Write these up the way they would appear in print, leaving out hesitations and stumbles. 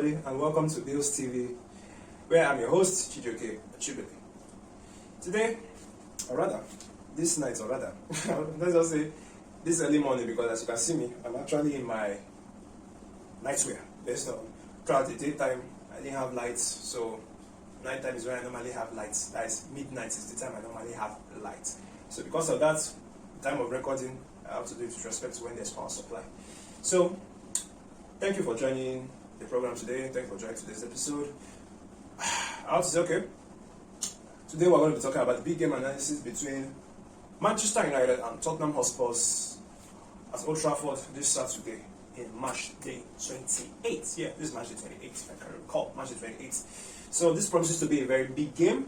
everybody, and welcome to Bills TV, where I'm your host, Chijoke Chibele. Today, or rather, this night, or rather, let's just say this early morning, because as you can see me, I'm actually in my nightwear. Based on throughout the daytime, I didn't have lights, so nighttime is when I normally have lights. That is, midnight is the time I normally have light. So because of that, the time of recording, I have to do it with respect to when there's power supply. So, thank you for joining the program today. Thank you for joining today's episode. I have to say, okay, today we're going to be talking about the big game analysis between Manchester United and Tottenham Hotspur at Old Trafford this Saturday in March day 28th. Yeah, this is March day 28th, if I can recall, March day 28th. So this promises to be a very big game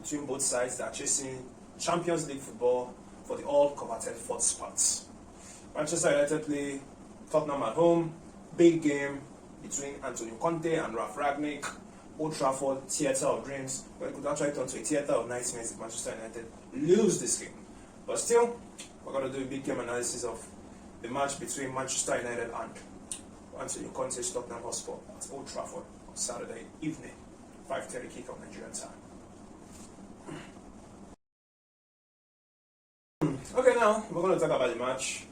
between both sides that are chasing Champions League football for the all-coveted fourth spot. Manchester United play Tottenham at home. Big game between Antonio Conte and Ralf Rangnick. Old Trafford, theatre of dreams. Well, it could actually turn to a theatre of nightmares if Manchester United lose this game. But still, we're going to do a big game analysis of the match between Manchester United and Antonio Conte's Tottenham Hotspur at Old Trafford on Saturday evening, 5:30 kick-off Nigerian time. Okay, now we're going to talk about the match.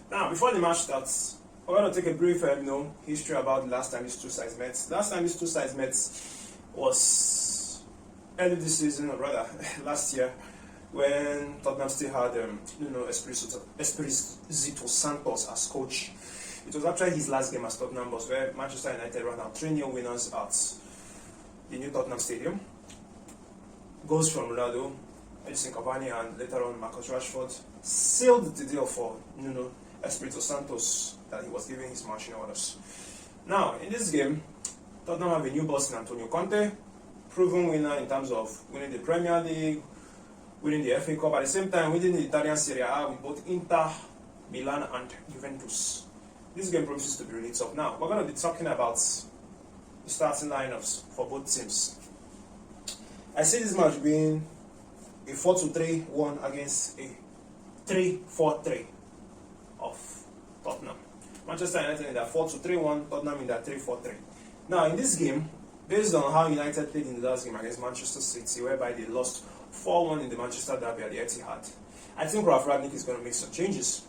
Now, before the match starts, we're going to take a brief history about the last time these two sides met. Last time these two sides met was early this season, or rather last year, when Tottenham still had Espirito Santos as coach. It was actually his last game as Tottenham boss, where Manchester United ran out 3-0 winners at the new Tottenham Stadium. Goals from Ronaldo, Edison Cavani, and later on Marcus Rashford sealed the deal for Espirito Santos that he was giving his marching orders. Now, in this game, Tottenham have a new boss in Antonio Conte, proven winner in terms of winning the Premier League, winning the FA Cup, at the same time winning the Italian Serie A with both Inter, Milan and Juventus. This game promises to be really tough. Now, we're going to be talking about the starting lineups for both teams. I see this match being a 4-2-3-1 against a 3-4-3 of Tottenham. Manchester United in that 4-2-3-1, Tottenham in that 3-4-3. Now, in this game, based on how United played in the last game against Manchester City, whereby they lost 4-1 in the Manchester derby at the Etihad, I think Ralf Rangnick is going to make some changes.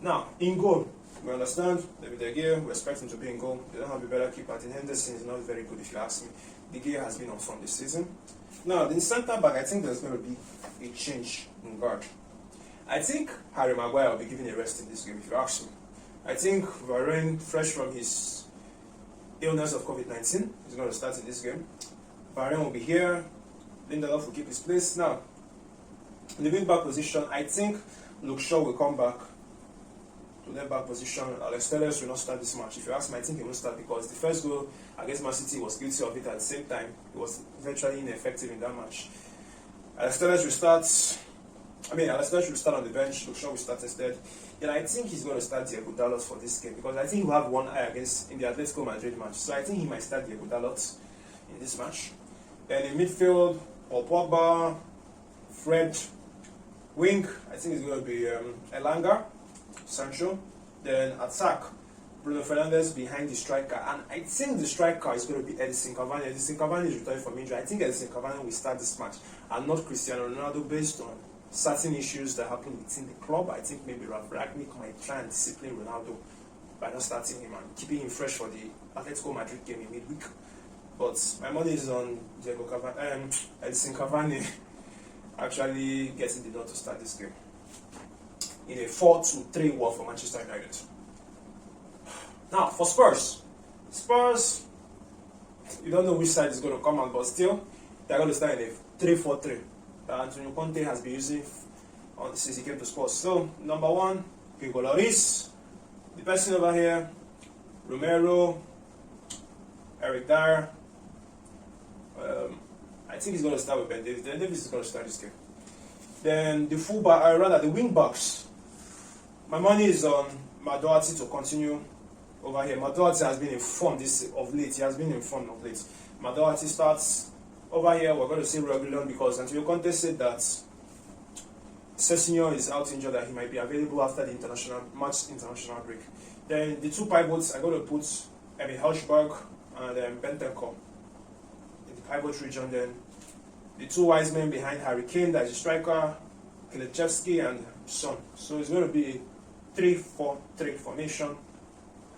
Now, in goal, we understand David De Gea, we expect him to be in goal. They don't have a better keeper. Dean Henderson is not very good, if you ask me. De Gea has been on form this season. Now, in centre back, I think there's going to be a change in guard. I think Harry Maguire will be given a rest in this game, if you ask me. I think Varane, fresh from his illness of COVID-19, is going to start in this game. Varane will be here. Lindelof will keep his place. Now, in the wing-back position, I think Luke Shaw will come back to left-back position. Alex Telles will not start this match. If you ask me, I think he won't start because the first goal against Man City was guilty of it at the same time. He was virtually ineffective in that match. Alex Telles will start. Alex Telles will start on the bench. Luke Shaw will start instead. And I think he's going to start Diego Dalot for this game because I think he'll have one eye in the Atletico Madrid match. So I think he might start Diego Dalot in this match. Then in midfield, Paul Pogba, Fred, wing, I think it's going to be Elanga, Sancho. Then attack, Bruno Fernandes behind the striker. And I think the striker is going to be Edison Cavani. Edison Cavani is returning from injury. I think Edison Cavani will start this match and not Cristiano Ronaldo based on certain issues that happen within the club. I think maybe Ralf Rangnick might try and discipline Ronaldo by not starting him and keeping him fresh for the Atletico Madrid game in midweek. But my money is on Edison Cavani actually getting the nod to start this game in a 4-2-3-1 for Manchester United. Now, for Spurs, you don't know which side is going to come out, but still, they're going to start in a 3-4-3 that Antonio Conte has been using since he came to Spurs. So, number one, Hugo Lloris, the person over here, Romero, Eric Dyer. I think he's going to start with Ben Davies. Ben Davies is going to start this game. Then the the wing backs. My money is on Madoati to continue over here. Madoati has been informed of late. He has been informed of late. Madoati starts over here. We're going to say Reguilon because Antonio Conte said that Sessegnon is out injured, that he might be available after the international break. Then the two pivots, I'm going to put Emil Helsberg and Bentancur in the pivot region. Then the two wise men behind Harry Kane, that is a striker, Kulusevski and Son. So it's going to be a 3-4-3 formation,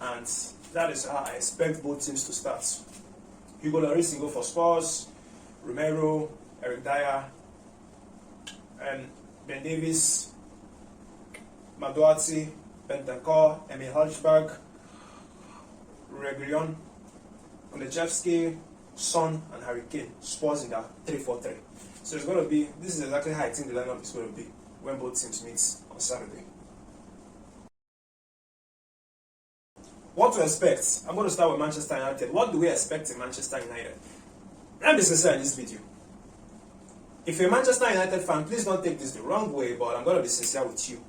and that is how I expect both teams to start. Hugo Lloris can go for Spurs, Romero, Eric Dyer, and Ben Davies, Maduati, Bentancur, Emil Hojbjerg, Reguilon, Kulusevski, Son, and Harry Kane. Spurs in that 3-4-3. So it's going to be, this is exactly how I think the lineup is going to be when both teams meet on Saturday. What to expect? I'm going to start with Manchester United. What do we expect in Manchester United? Let me be sincere in this video. If you're a Manchester United fan, please don't take this the wrong way, but I'm going to be sincere with you.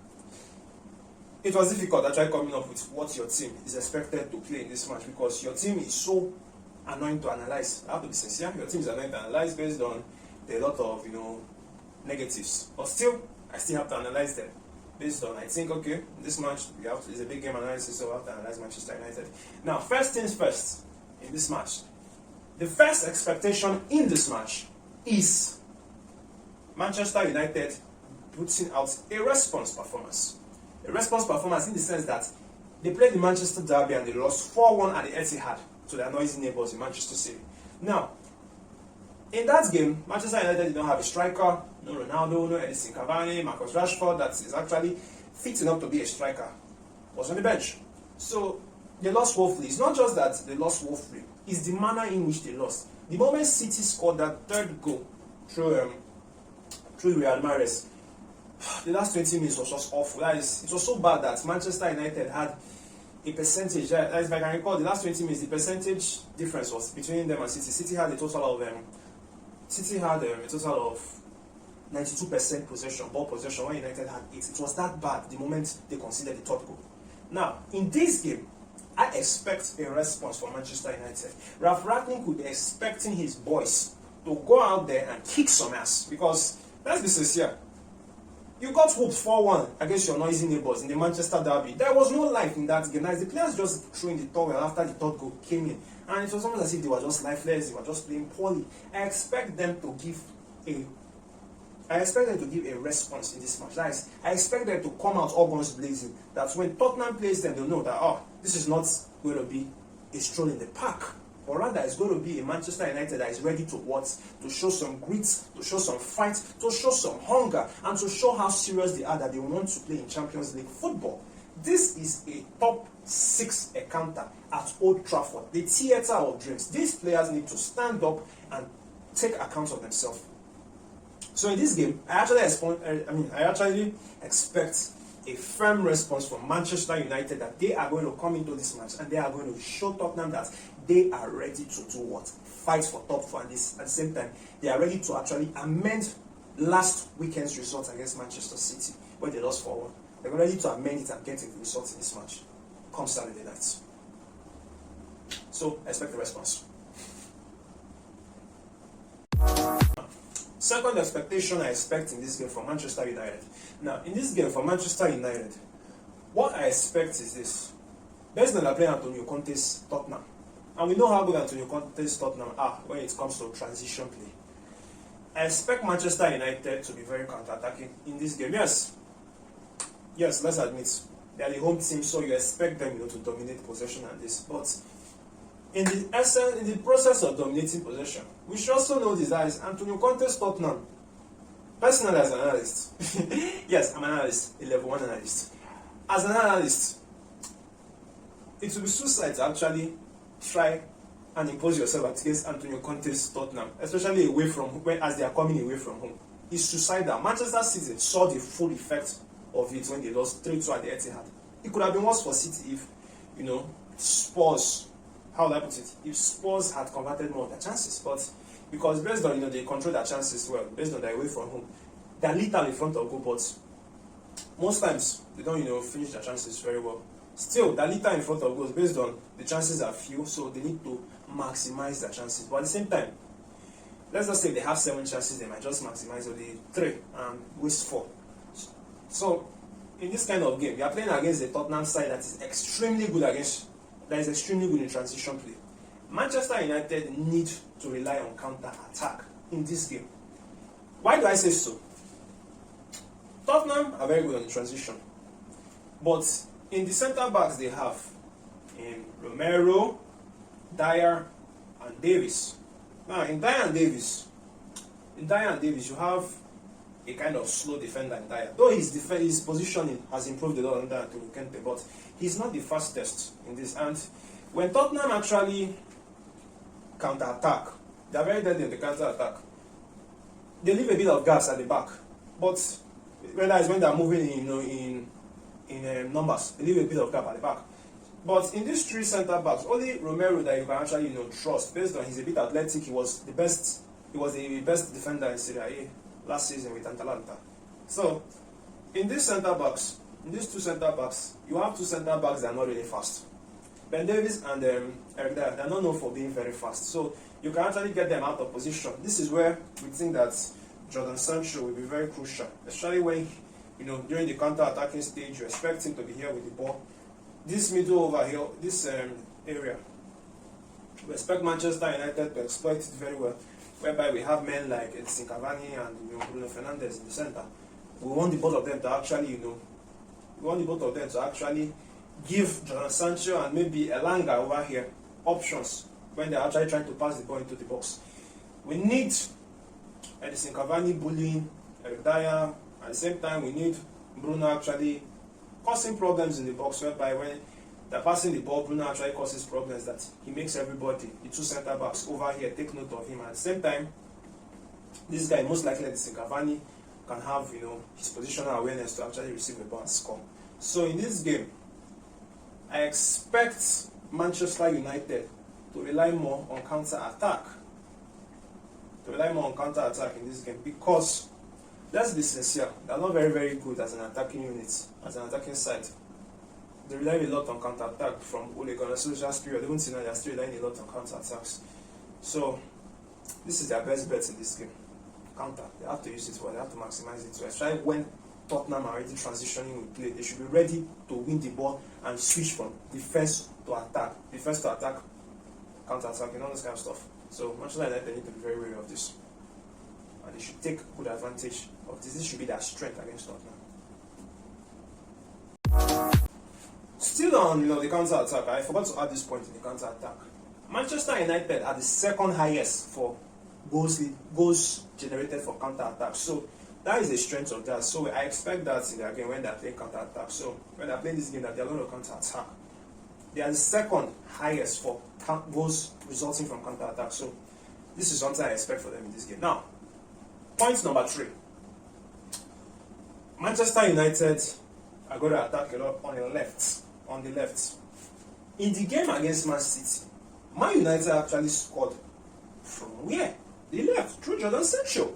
It was difficult actually coming up with what your team is expected to play in this match, because your team is so annoying to analyze. I have to be sincere. Your team is annoying to analyze based on a lot of negatives. But still, I still have to analyze them based on, I think, okay, this match it's a big game analysis, so I have to analyze Manchester United. Now, first things first in this match. The first expectation in this match is Manchester United putting out a response performance. A response performance in the sense that they played the Manchester Derby and they lost 4-1 at the Etihad to their noisy neighbours in Manchester City. Now, in that game, Manchester United did not have a striker, no Ronaldo, no Edison Cavani, Marcus Rashford, that is actually fit enough to be a striker, was on the bench. So, they lost woefully. It's not just that they lost woefully, it's the manner in which they lost. The moment City scored that third goal through Riyad Mahrez, the last 20 minutes was just awful. It was so bad that Manchester United had a percentage, as if I can recall, the last 20 minutes, the percentage difference was between them and City. City had a total of 92% possession, ball possession, when United had 8. It was that bad the moment they conceded the third goal. Now, in this game, I expect a response from Manchester United. Ralph Rangnick could be expecting his boys to go out there and kick some ass, because, let's be sincere, you got whooped 4-1 against your noisy neighbours in the Manchester Derby. There was no life in that game. As the players just threw in the towel after the third goal came in, and it was almost as if they were just lifeless, they were just playing poorly. I expect them to give a response in this match. That is, I expect them to come out all guns blazing. That when Tottenham plays them, they'll know that, this is not going to be a stroll in the park. Or rather, it's going to be a Manchester United that is ready to what? To show some grit, to show some fight, to show some hunger, and to show how serious they are that they want to play in Champions League football. This is a top 6 encounter at Old Trafford, the theatre of dreams. These players need to stand up and take account of themselves. So in this game, I actually expect a firm response from Manchester United that they are going to come into this match and they are going to show Tottenham that they are ready to do what? Fight for top 4, and this, at the same time, they are ready to actually amend last weekend's result against Manchester City, where they lost 4-1. They're ready to amend it and get the result in this match come Saturday night. So, expect the response. Second expectation I expect in this game for Manchester United. Now, in this game for Manchester United, what I expect is this. Based on the play Antonio Conte's Tottenham, and we know how good Antonio Conte's Tottenham are when it comes to transition play, I expect Manchester United to be very counter-attacking in this game. Yes, let's admit, they are the home team, so you expect them to dominate possession and this. But in the process of dominating possession, we should also know this, that is Antonio Conte's Tottenham. Personally, as an analyst, yes, I'm an analyst, a level 1 analyst. As an analyst, it will be suicide to actually try and impose yourself against Antonio Conte's Tottenham, especially away from as they are coming away from home. It's suicidal. Manchester City saw the full effect of it when they lost 3-2 at the Etihad. It could have been worse for City if, Spurs, how would I put it, if Spurs had converted more of their chances. But because based on, they control their chances well, based on their away from home, they're little in front of goal, but most times they don't, finish their chances very well. Still, they're little in front of goals based on the chances are few, so they need to maximize their chances. But at the same time, let's just say they have 7 chances, they might just maximize only 3 and waste 4. So, in this kind of game, you are playing against the Tottenham side that is extremely good in transition play. Manchester United need to rely on counter-attack in this game. Why do I say so? Tottenham are very good on the transition, but in the centre backs they have in Romero, Dyer, and Davis. Now in Dyer and Davis, you have a kind of slow defender in Dyer. Though his positioning has improved a lot under Antonio Conte, but he's not the fastest in this. And when Tottenham actually counter-attack, they are very deadly in the counter-attack. They leave a bit of gas at the back, but whether it's when they are moving in numbers, they leave a bit of gap at the back. But in these three centre backs, only Romero that you can actually trust, based on he's a bit athletic. He was the best defender in Serie A last season with Atalanta. So in these two centre backs, you have two centre backs that are not really fast. Ben Davies and Eric Dyer, they're not known for being very fast. So you can actually get them out of position. This is where we think that Jadon Sancho will be very crucial, especially when during the counter-attacking stage you expect him to be here with the ball. This middle over here, this area, we expect Manchester United to exploit it very well, whereby we have men like Edinson Cavani and Bruno Fernandes in the centre. We want the both of them to actually, give Jadon Sancho and maybe Elanga over here options when they're actually trying to pass the ball into the box. We need Edinson Cavani bullying Eric Dyer. At the same time, we need Bruno actually causing problems in the box, whereby when they're passing the ball, Bruno actually causes problems that he makes everybody, the two centre backs over here, take note of him. At the same time, this guy, most likely Edinson Cavani, can have his positional awareness to actually receive the ball and score. So in this game, I expect Manchester United to rely more on counter-attack. In this game, because let's be sincere, they're not very, very good as an attacking unit, as an attacking side. They rely a lot on counter-attack from Ole Gunnar Solskjaer's period. Even now, they're still relying a lot on counter-attacks. So this is their best bet in this game. Counter. They have to use it well. They have to maximize it well. Especially when Tottenham are already transitioning with play, they should be ready to win the ball and switch from defense to attack, counter-attack, and all this kind of stuff. So Manchester United need to be very wary of this, and they should take good advantage of this. This should be their strength against Tottenham. Still on the counter-attack, I forgot to add this point in the counter-attack. Manchester United are the second highest for goals generated for counter-attack. So that is the strength of that. So I expect that in their game when they are playing counter-attack. So when they are playing this game, that they are going to counter-attack. They are the second highest for goals resulting from counter-attack. So this is something I expect for them in this game. Now, point number 3. Manchester United are going to attack a lot on the left. In the game against Man City, Man United actually scored from where? The left, through Jadon Sancho.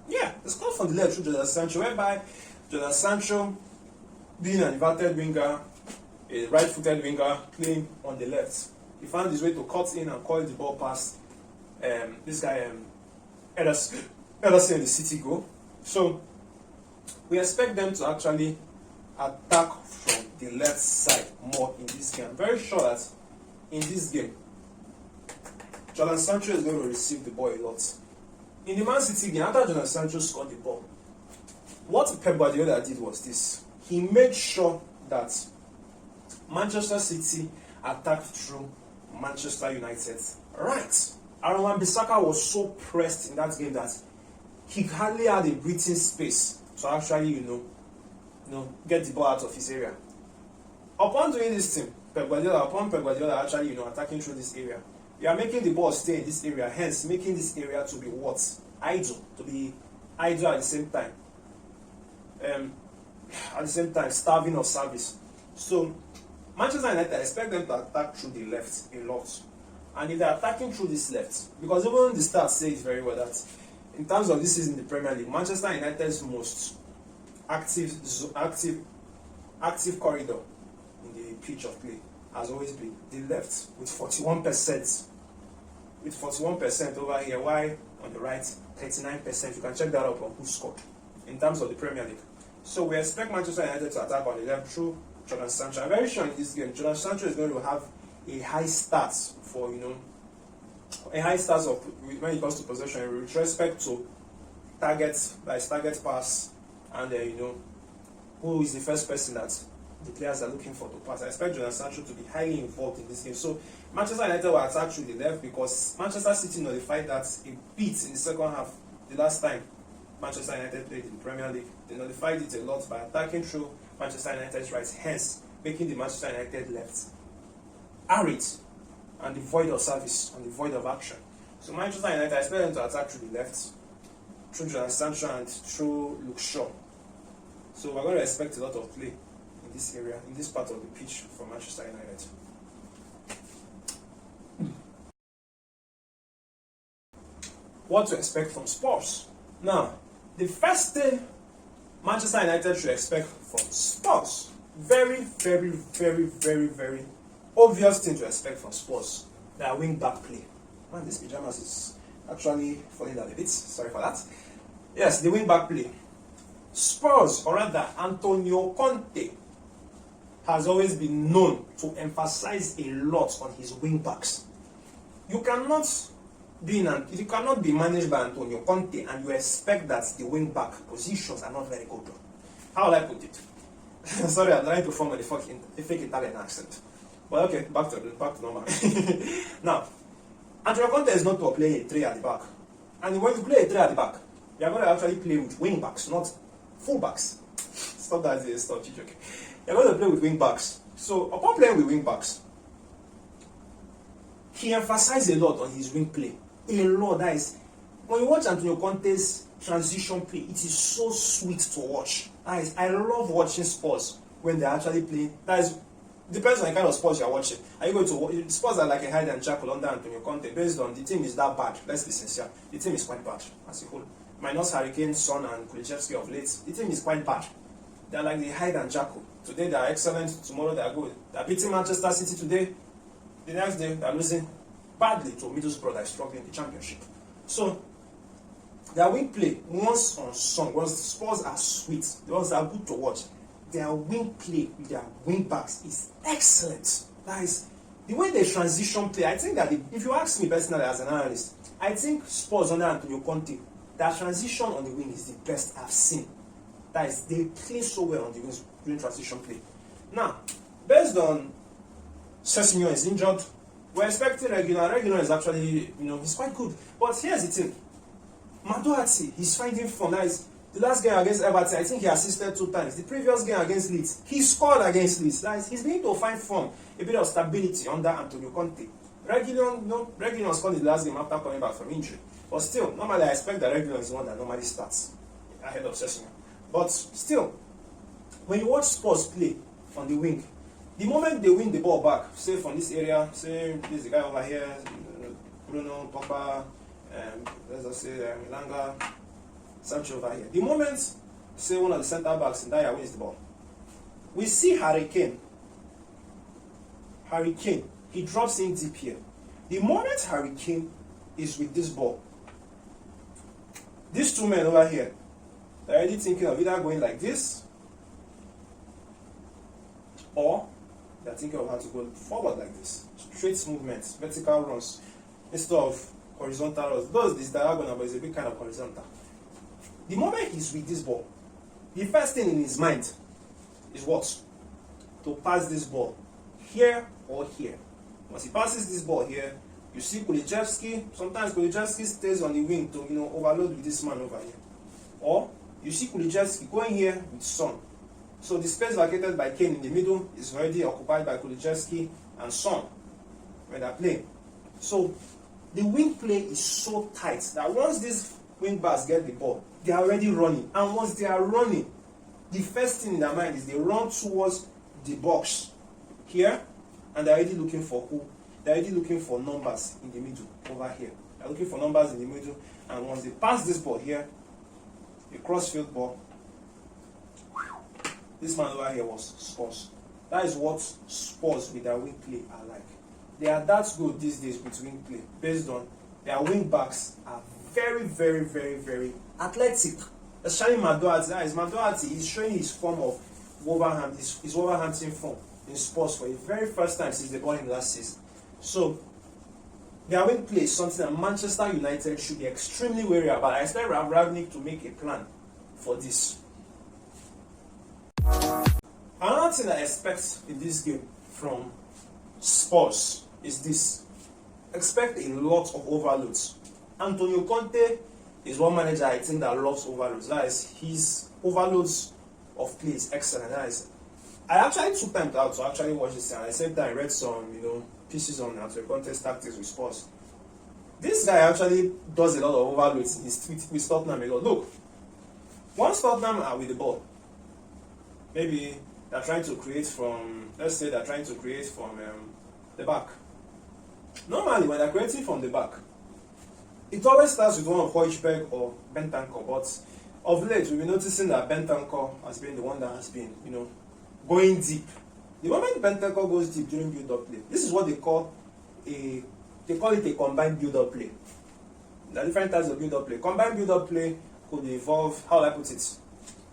Yeah, they scored from the left through Jadon Sancho, whereby Jadon Sancho, being an inverted winger, a right-footed winger, playing on the left, he found his way to cut in and call the ball past this guy, Ederson in the City goal. So we expect them to actually attack from the left side more in this game. I'm very sure that in this game, Jadon Sancho is going to receive the ball a lot. In the Man City game, after Jadon Sancho scored the ball, what Pep Guardiola did was this. He made sure that Manchester City attacked through Manchester United. Right. Aaron Wan-Bissaka was so pressed in that game that he hardly had a breathing space to actually, get the ball out of his area. Upon doing this thing, Pep Guardiola actually, attacking through this area, you are making the ball stay in this area, hence making this area to be what? Idle. To be idle at the same time. Starving of service. So, Manchester United, I expect them to attack through the left a lot. And if they're attacking through this left, because even the stats say it very well that in terms of this season in the Premier League, Manchester United's most active corridor in the pitch of play has always been the left, with 41%. With 41% over here, why on the right 39%? You can check that up on who scored in terms of the Premier League. So we expect Manchester United to attack on the left through Jadon Sancho. I'm very sure in this game, Jadon Sancho is going to have a high start for a high stance of when it comes to possession with respect to target pass, and who is the first person that the players are looking for to pass. I expect Jadon Sancho to be highly involved in this game. So Manchester United will attack through the left because Manchester City nullified that a bit in the second half. The last time Manchester United played in the Premier League, they nullified it a lot by attacking through Manchester United's right, hence making the Manchester United left arid and devoid of service and devoid of action. So Manchester United, I expect them to attack through the left, through Jadon Sancho and through Luke Shaw. So we're going to expect a lot of play in this area, in this part of the pitch for Manchester United. What to expect from Spurs? Now, the first thing Manchester United should expect from Spurs, very, very, very, very, very obvious thing to expect from Spurs, their wing back play. Man, this pajamas is actually falling down a bit. Sorry for that. Yes, the wing back play. Spurs, or rather Antonio Conte, has always been known to emphasize a lot on his wing backs. You cannot be managed by Antonio Conte and you expect that the wing back positions are not very good. How will I put it? Sorry, I'm trying to form a fake Italian accent. But okay, back to normal. Now, Antonio Conte is not to play a 3 at the back. And when you play a 3 at the back, you are going to actually play with wing backs, not full backs. Stop that, stop joking. You are going to play with wing backs. So, upon playing with wing backs, he emphasized a lot on his wing play. A lot, that is, when you watch Antonio Conte's transition play, it is so sweet to watch. That is, I love watching Spurs when they're actually playing. That is, depends on the kind of Spurs you're watching. Are you going to watch? Spurs are like a hide and jackal under Antonio Conte, based on the team is that bad. Let's be sincere. The team is quite bad as a whole. Minus Hurricane, Son, and Kulichevsky of late, the team is quite bad. They're like the hide and jackal. Today they are excellent, tomorrow they are good. They're beating Manchester City today, the next day they're losing badly to Middlesbrough that is struggling in the championship. So, their wing play, once on song, once the Spurs are sweet, the ones that are good to watch, their wing play with their wing backs is excellent. That is, the way they transition play, I think that if you ask me personally as an analyst, I think Spurs under Antonio Conte, their transition on the wing is the best I've seen. That is, they play so well on the wings during transition play. Now, based on Sessegnon is injured, we're expecting Regular. Regular is actually, he's quite good. But here's the thing. Maduati, he's finding form. That is, the last game against Everton, I think he assisted 2 times. The previous game against Leeds, he scored against Leeds. That is, he's beginning to find form, a bit of stability under Antonio Conte. Regular scored in the last game after coming back from injury. But still, normally I expect that Regular is the one that normally starts ahead of Sessegnon. But still, when you watch Spurs play on the wing, the moment they win the ball back, say from this area, say this is the guy over here, Bruno, Pogba, let's just say Milanga, Sancho over here. The moment, say one of the centre backs in Dyer wins the ball, we see Harry Kane, he drops in deep here. The moment Harry Kane is with this ball, these 2 men over here, they're already thinking of either going like this, or they're thinking of how to go forward like this. Straight movements, vertical runs, instead of horizontal runs. Those this diagonal, but it's a bit kind of horizontal. The moment he's with this ball, the first thing in his mind is what? To pass this ball here or here. Once he passes this ball here, you see Kulichevsky. Sometimes Kulichevsky stays on the wing to overload with this man over here. Or you see Kulichevsky going here with Son. So the space vacated by Kane in the middle is already occupied by Kulichevsky and Son when they're playing. So the wing play is so tight that once these wing backs get the ball, they are already running. And once they are running, the first thing in their mind is they run towards the box here, and they're already looking for who? They're already looking for numbers in the middle over here. They're looking for numbers in the middle, and once they pass this ball here, a crossfield ball, this man over here was Spurs. That is what Spurs with their wing play are like. They are that good these days with wing play, based on their wing backs are very, very, very, very athletic. Especially Maduati is showing his form of Wolverhampton, his Wolverhampton form in Spurs for the very first time since they bought him last season. So Their away play is something that Manchester United should be extremely wary about. I expect Ravnik to make a plan for this. Another thing I expect in this game from Spurs is this. Expect a lot of overloads. Antonio Conte is one manager I think that loves overloads. That is, his overloads of play is excellent. That is, I actually took time out to actually watch this, and I said that I read some, pieces on Antonio Conte's tactics with Spurs. This guy actually does a lot of overloads in his tweet with Tottenham. Look, once Tottenham are with the ball, maybe they're trying to create from, let's say they're trying to create from the back. Normally, when they're creating from the back, it always starts with one of Højbjerg or Bentancur, but of late, we've been noticing that Bentancur has been the one that has been, going deep. The moment Bentancur goes deep during build-up play, this is what they call it a combined build-up play. There are different types of build-up play. Combined build-up play could involve, how will I put it?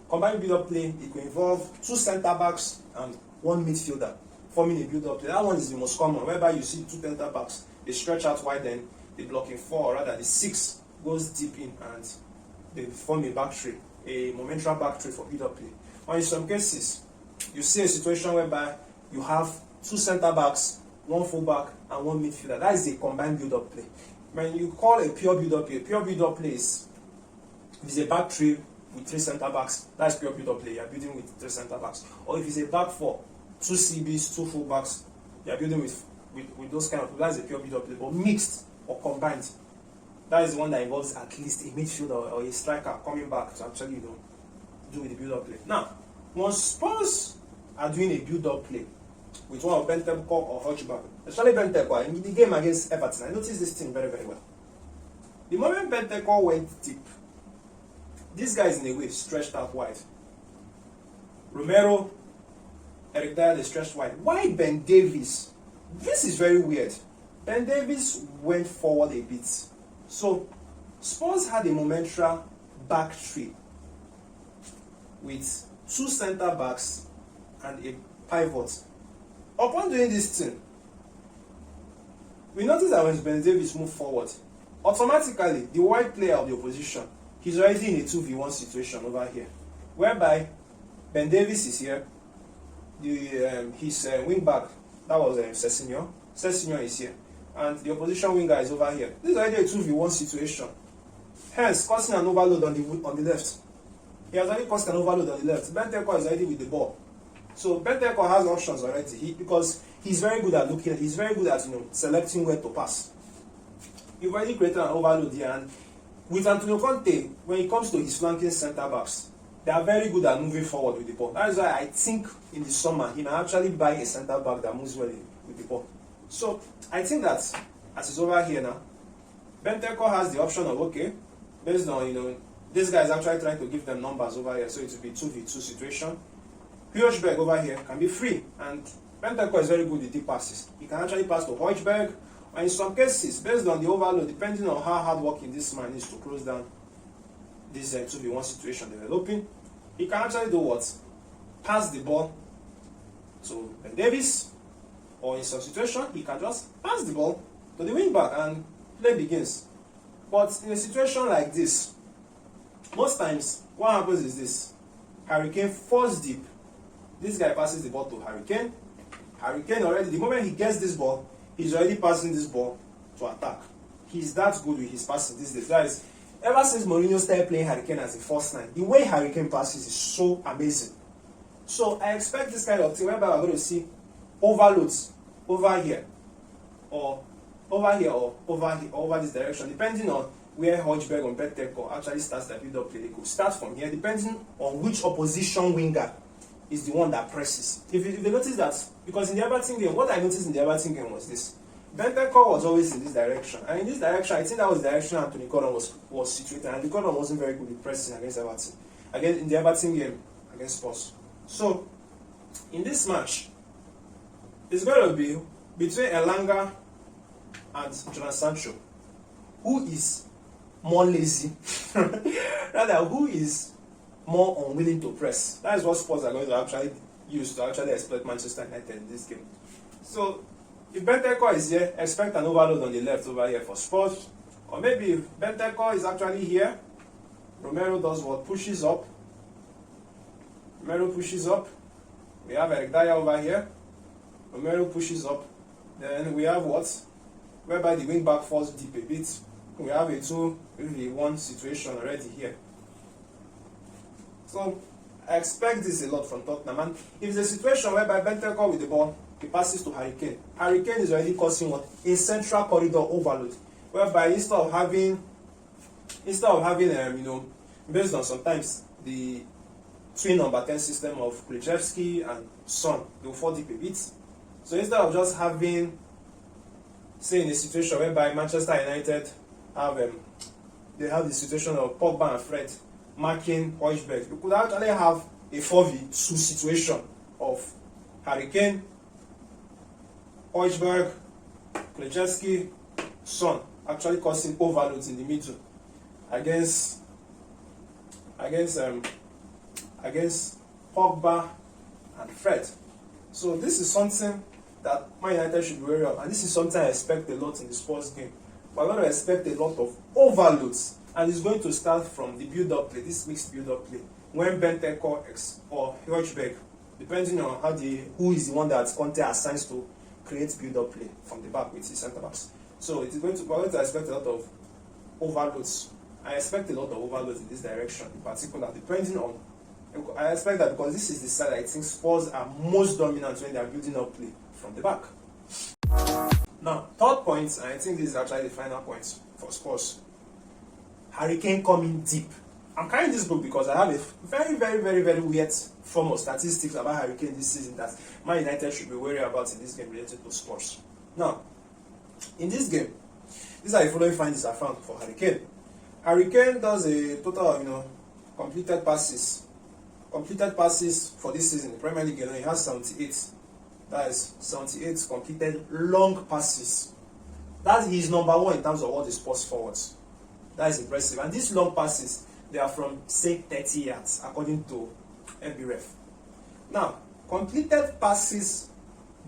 Combined build-up play, it could involve 2 centre-backs and 1 midfielder forming a build-up play. That one is the most common, whereby you see 2 centre-backs, they stretch out wide, then they block in 4, or rather the 6 goes deep in and they form a back three, a momentary back three for build-up play. Or in some cases, you see a situation whereby you have 2 centre-backs, 1 full-back, and 1 midfielder. That is a combined build-up play. When you call a pure build-up play is a back three with 3 centre-backs. That's pure build-up play. You are building with 3 centre-backs. Or if it's a back 4, 2 CBs, 2 full-backs, you are building with those kind of. That's a pure build-up play. But mixed or combined, that is the one that involves at least a midfielder or a striker coming back to actually do with the build-up play. Now, once Spurs are doing a build-up play with one of Bentancur or Højbjerg, especially Bentancur in the game against Everton, I noticed this thing very, very well. The moment Bentancur went deep, this guy is in a way stretched out wide. Romero, Eric Dyer, they stretched wide. Why Ben Davies? This is very weird. Ben Davies went forward a bit. So, Spurs had a momentary back three with 2 centre-backs and a pivot. Upon doing this thing, we notice that when Ben Davies moved forward, automatically the wide player of the opposition, he's already in a 2v1 situation over here, whereby Ben Davies is here, his wing back, that was Sessignon is here, and the opposition winger is over here. This is already a 2v1 situation, hence causing an overload on the left. He has already caused an overload on the left. Bentancur is already with the ball. So Bentancur has options already because he's very good at looking. He's very good at selecting where to pass. You've already created an overload here, and with Antonio Conte, when it comes to his flanking centre backs, they are very good at moving forward with the ball. That is why I think in the summer he might actually buy a centre back that moves well with the ball. So I think that as it's over here now, Bentancur has the option of based on this guy is actually trying to give them numbers over here, so it will be 2v2 situation. Højbjerg over here can be free, and Bentancur is very good with deep passes. He can actually pass to Højbjerg, and in some cases, based on the overload, depending on how hard working this man is to close down this 2v1 situation developing, he can actually do what? Pass the ball to Ben Davies, or in some situation, he can just pass the ball to the wing back and play begins. But in a situation like this, most times, what happens is this. Harry Kane falls deep. This guy passes the ball to Harry Kane. Harry Kane already, the moment he gets this ball, he's already passing this ball to attack. He's that good with his passing these days. That is, ever since Mourinho started playing Harry Kane as a first line, the way Harry Kane passes is so amazing. So I expect this kind of thing whereby we're going to see overloads over here, or over here, or over here, or over this direction, depending on where Højbjerg and Bentancur actually starts their build-up play. They could start from here, depending on which opposition winger is the one that presses. If you notice that, because in the Everton game, what I noticed in the Everton game was this. Bentancur was always in this direction, and in this direction, I think that was the direction Anthony Gordon was situated, and Anthony Gordon wasn't very good with pressing against Everton. Again, in the Everton game against Spurs. So, in this match, it's going to be between Elanga and Jadon Sancho. Who is more lazy? Rather, who is more unwilling to press? That is what Spurs are going to actually use to actually exploit Manchester United in this game. So, If Benteke is here, expect an overload on the left over here for Spurs. Or maybe if Benteke is actually here, Romero does what? Pushes up. Romero pushes up. We have Eric Dyer over here. Romero pushes up. Then we have what? Whereby the wing back falls deep a bit. We have a 2-1 situation already here. So I expect this a lot from Tottenham. And if it's a situation whereby Benteke with the ball, he passes to Harry Kane. Harry Kane is already causing what? A central corridor overload. Whereby instead of having based on sometimes the twin number 10 system of Kulusevski and Son, they'll fall deep a bit. So instead of just having, say, in a situation whereby Manchester United have they have the situation of Pogba and Fred marking Hojbjerg, you could actually have a 4v2 situation of Harry Kane, Hojbjerg, Kulusevski, Son actually causing overloads in the middle against Pogba and Fred. So this is something that Man United should be wary of, and this is something I expect a lot in the Spurs game. But I'm going to expect a lot of overloads, and it's going to start from the build-up play, this mixed build-up play, when Benteke or Hojbjerg, depending on who is the one that Conte assigns to create build-up play from the back with his centre-backs. So we're going to expect a lot of overloads. I expect a lot of overloads in this direction, in particular, depending on. I expect that because this is the side I think Spurs are most dominant when they are building up play from the back. Now, third point, and I think this is actually the final point for Spurs. Harry Kane coming deep. I'm carrying this book because I have a very, very, very, very weird form of statistics about Harry Kane this season that Man United should be wary about in this game related to Spurs. Now, in this game, these are the following findings I found for Harry Kane. Harry Kane does a total of completed passes for this season. The Premier League alone, he has 78. That is 78 completed long passes. That is number one in terms of all the Spurs forwards. That is impressive. And these long passes, they are from say 30 yards according to MBREF. Now, completed passes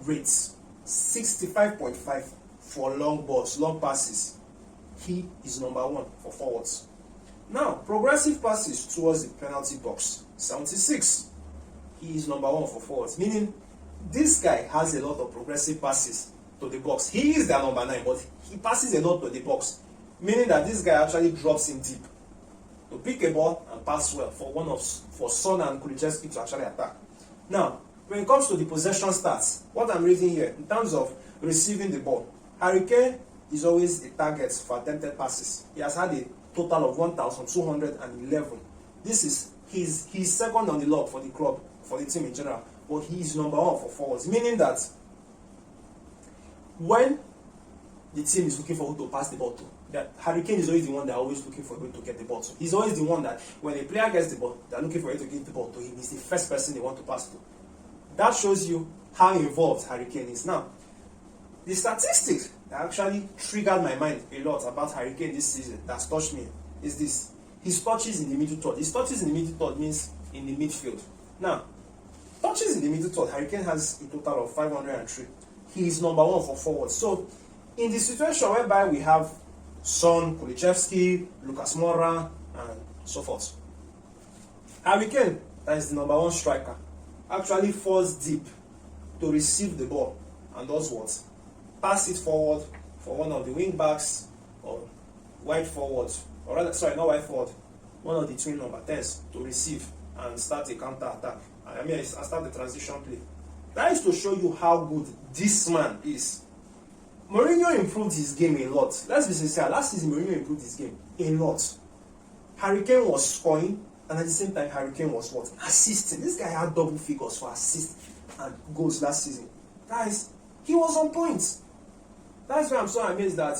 rates 65.5 for long balls, long passes. He is number one for forwards. Now, progressive passes towards the penalty box, 76. He is number one for forwards, meaning this guy has a lot of progressive passes to the box. He is their number 9, but he passes a lot to the box, meaning that this guy actually drops in deep to pick a ball and pass well for Son and Kulusevski to actually attack. Now, when it comes to the possession stats, what I'm reading here in terms of receiving the ball, Harry Kane is always a target for attempted passes. He has had a total of 1,211. This is he's second on the log for the club, for the team in general, but he is number one for forwards, meaning that when the team is looking for who to pass the ball to, that Harry Kane is always the one they're always looking for who to get the ball to. He's always the one that when a player gets the ball, they're looking for him to give the ball to him. He's the first person they want to pass to. That shows you how involved Harry Kane is. Now, the statistics that actually triggered my mind a lot about Harry Kane this season, that's touched me, is this. His touches in the middle third. His touches in the middle third means in the midfield. Now, touches in the middle third, Harry Kane has a total of 503. He is number one for forwards. So, in the situation whereby we have Son, Kulusevski, Lucas Moura, and so forth, Harry Kane, that is the number one striker, actually falls deep to receive the ball and does what? Pass it forward for one of the wing backs or wide forwards, or rather, sorry, not wide forward, one of the twin number 10s to receive and start a counter attack. I mean, I start the transition play. That is to show you how good this man is. Mourinho improved his game a lot. Let's be sincere. Last season, Mourinho improved his game a lot. Harry Kane was scoring, and at the same time, Harry Kane was what? Assisting. This guy had double figures for assists and goals last season. Guys, he was on point. That's why I'm so amazed that,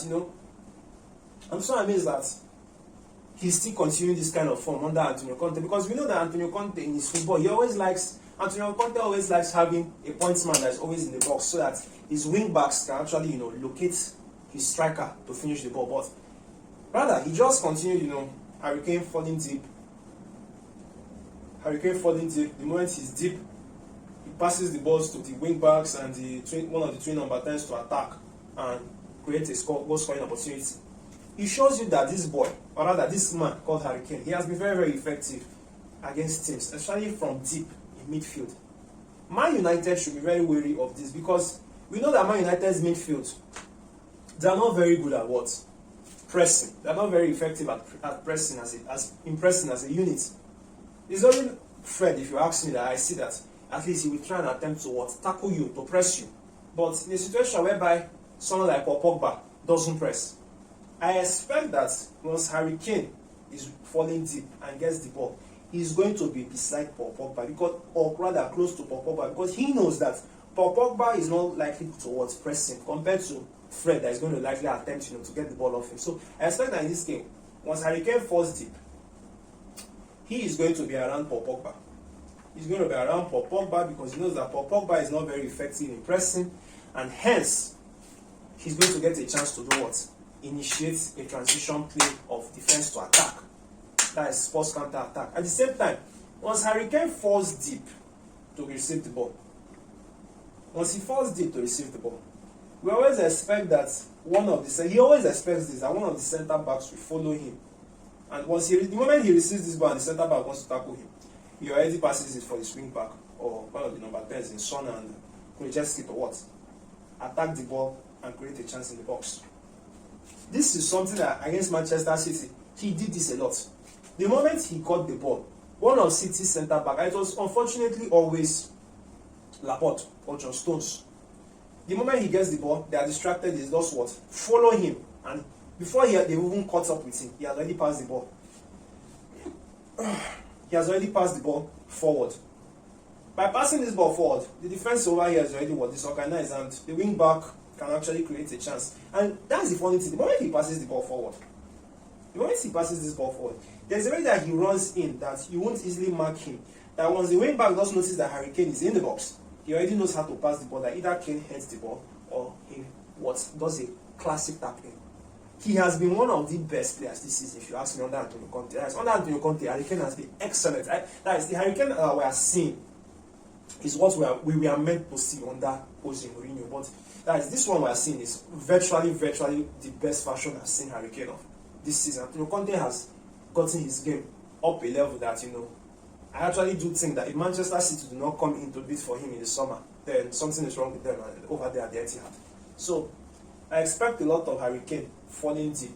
he's still continuing this kind of form under Antonio Conte, because we know that Antonio Conte in his football, Antonio Conte always likes having a pointsman that's always in the box so that his wing backs can actually, locate his striker to finish the ball. But rather, he just continued, Harry Kane falling deep. The moment he's deep, he passes the balls to the wing backs and one of the twin number 10s to attack and create a goal scoring opportunity. It shows you that this boy, or rather this man called Harry Kane, he has been very, very effective against teams, especially from deep in midfield. Man United should be very wary of this because we know that Man United's midfield, they are not very good at what? Pressing. They are not very effective at pressing as impressing as a unit. It's only Fred, if you ask me, that I see that at least he will try and attempt to what? Tackle you, to press you. But in a situation whereby someone like Paul Pogba doesn't press, I expect that once Harry Kane is falling deep and gets the ball, he's going to be beside Paul Pogba, because, or rather close to Paul Pogba, because he knows that Paul Pogba is not likely towards pressing compared to Fred that is going to likely attempt to get the ball off him. So I expect that in this game, once Harry Kane falls deep, he is going to be around Paul Pogba. He's going to be around Paul Pogba because he knows that Paul Pogba is not very effective in pressing, and hence he's going to get a chance to do what? Initiate a transition play of defense to attack. That is Spurs counter attack. At the same time, once Harry Kane falls deep to receive the ball, we always expect that he always expects this, that one of the centre backs will follow him. And the moment he receives this ball and the centre back wants to tackle him, he already passes it for the swing back or one of the number 10s in Son and Kulusevski to what? Attack the ball and create a chance in the box. This is something that against Manchester City, he did this a lot. The moment he caught the ball, one of City's centre back, it was unfortunately always Laporte or John Stones. The moment he gets the ball, they are distracted, is just what? Follow him. And before they even caught up with him, he has already passed the ball. He has already passed the ball forward. By passing this ball forward, the defense over here is already disorganized, and the wing back can actually create a chance. And that's the funny thing. The moment he passes the ball forward, there's a way that he runs in that you won't easily mark him. That once the wing back does notice that Harry Kane is in the box, he already knows how to pass the ball, that either Kane heads the ball or he does a classic tackling. He has been one of the best players this season, if you ask me, under Antonio Conte. Under Antonio Conte, Harry Kane has been excellent. That is, the Harry Kane we are seeing is what we were meant to see under Jose Mourinho. But that is, this one we are seeing is virtually the best version I've seen Harry Kane of this season. Antonio Conte has gotten his game up a level that, I actually do think that if Manchester City do not come into bid for him in the summer, then something is wrong with them over there at the Etihad. So I expect a lot of Harry Kane falling deep.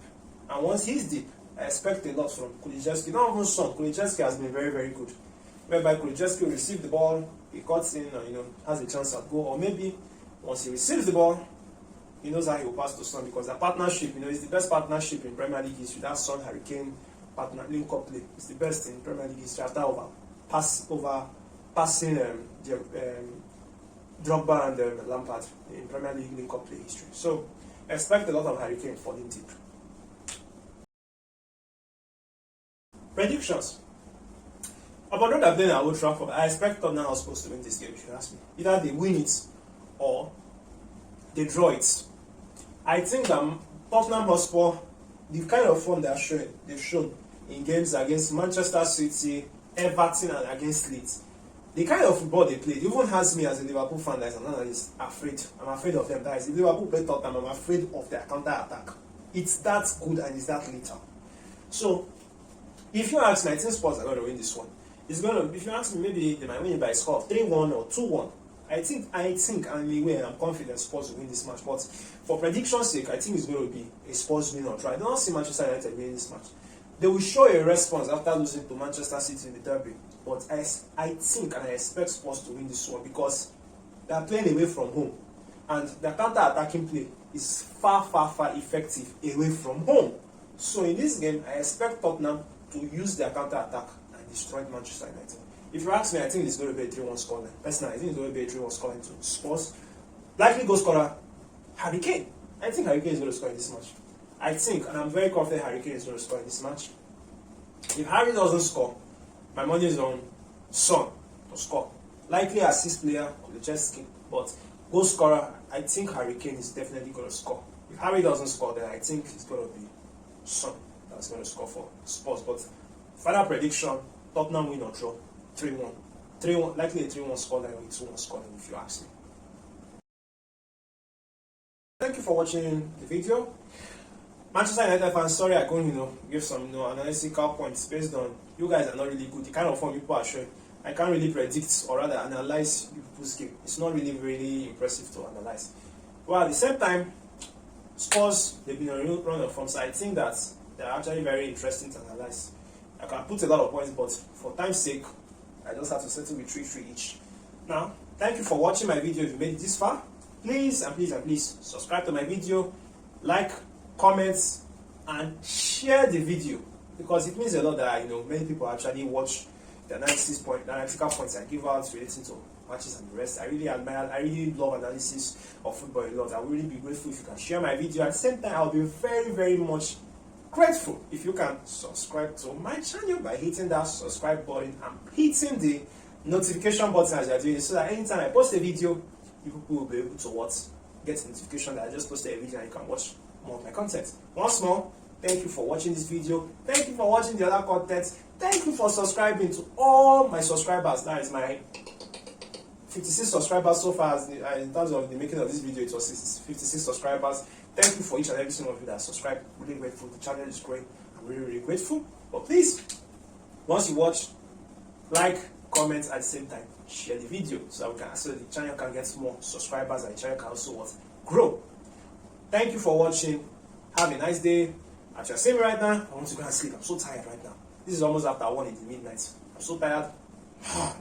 And once he's deep, I expect a lot from Kulusevski. Not even Son. Kulusevski has been very, very good. Whereby Kulusevski will receive the ball, he cuts in, has a chance at goal. Or maybe once he receives the ball, he knows how he will pass to Son, because the partnership, is the best partnership in Premier League history. That Son Harry Kane partner link-up play is the best in Premier League history. After passing Drogba and Lampard in Premier League link-up play history. So expect a lot of Harry Kane falling deep. Predictions. Upon that playing at Old Trafford, I expect Tottenham Hotspur to win this game, if you ask me. Either they win it or they draw it. I think that Tottenham Hotspur, the kind of form they've shown in games against Manchester City, Everton, and against Leeds, the kind of football they play, it even has me as a Liverpool fan that is an analyst afraid. I'm afraid of them. That is, if Liverpool play Tottenham, I'm afraid of their counter-attack. It's that good and it's that lethal. So, if you ask me, I think Spurs are going to win this one. If you ask me, maybe they might win it by a score of 3-1 or 2-1. I think, and I'm confident Spurs will win this match. But for prediction's sake, I think it's going to be a Spurs win or try. I don't see Manchester United winning this match. They will show a response after losing to Manchester City in the derby. But I think and I expect Spurs to win this one because they are playing away from home. And their counter-attacking play is far, far, far effective away from home. So in this game, I expect Tottenham to use their counter-attack and destroy Manchester United. If you ask me, I think it's going to be a 3-1 scoreline. Personally, I think it's going to be a 3-1 scoreline to Spurs. Likely goal scorer, Harry Kane. I think Harry Kane is going to score in this match. I think, and I'm very confident Harry Kane is going to score in this match. If Harry doesn't score, my money is on Son to score. Likely assist player, Kulusevski, but goal scorer, I think Harry Kane is definitely going to score. If Harry doesn't score, then I think it's going to be Son that's going to score for Spurs. But final prediction, Tottenham win or draw, 3-1 3-1, likely a 3-1 scoreline or a 2-1 scoreline if you ask me. Thank you for watching the video. Manchester United fans, sorry I couldn't give some analytical points based on you guys are not really good. The kind of form people are showing, I can't really predict or rather analyze people's game. It's not really impressive to analyze. Well, at the same time, Spurs, they've been on a real run of form, so I think that they're actually very interesting to analyze. I can put a lot of points, but for time's sake, I just have to settle with 3-3 each. Now, thank you for watching my video. If you made it this far, please subscribe to my video, like, comment, and share the video, because it means a lot that many people actually watch the analytical points I give out relating to matches and the rest. I really love analysis of football a lot. I will really be grateful if you can share my video. At the same time, I'll be very much grateful if you can subscribe to my channel by hitting that subscribe button and hitting the notification button as you're doing it, so that anytime I post a video, people will be able to get a notification that I just posted a video and you can watch more of my content. Once more, thank you for watching this video. Thank you for watching the other content. Thank you for subscribing to all my subscribers. That is my 56 subscribers so far. In terms of the making of this video, it was 56 subscribers. Thank you for each and every single of you that subscribe. Really grateful. The channel is growing. I'm really grateful. But please, once you watch, like, comment at the same time, share the video so the channel can get more subscribers and the channel can also grow. Thank you for watching. Have a nice day. As you're seeing me right now, I want to go and sleep. I'm so tired right now. This is almost after 1 in the midnight. I'm so tired.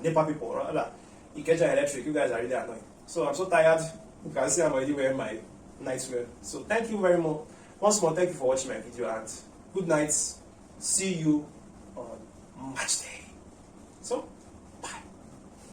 NEPA people, rather, Ikeja Electric, you guys are really annoying. So I'm so tired. You can see I'm already wearing my nightwear. So thank you very much. Once more, thank you for watching my video and good night. See you on match day.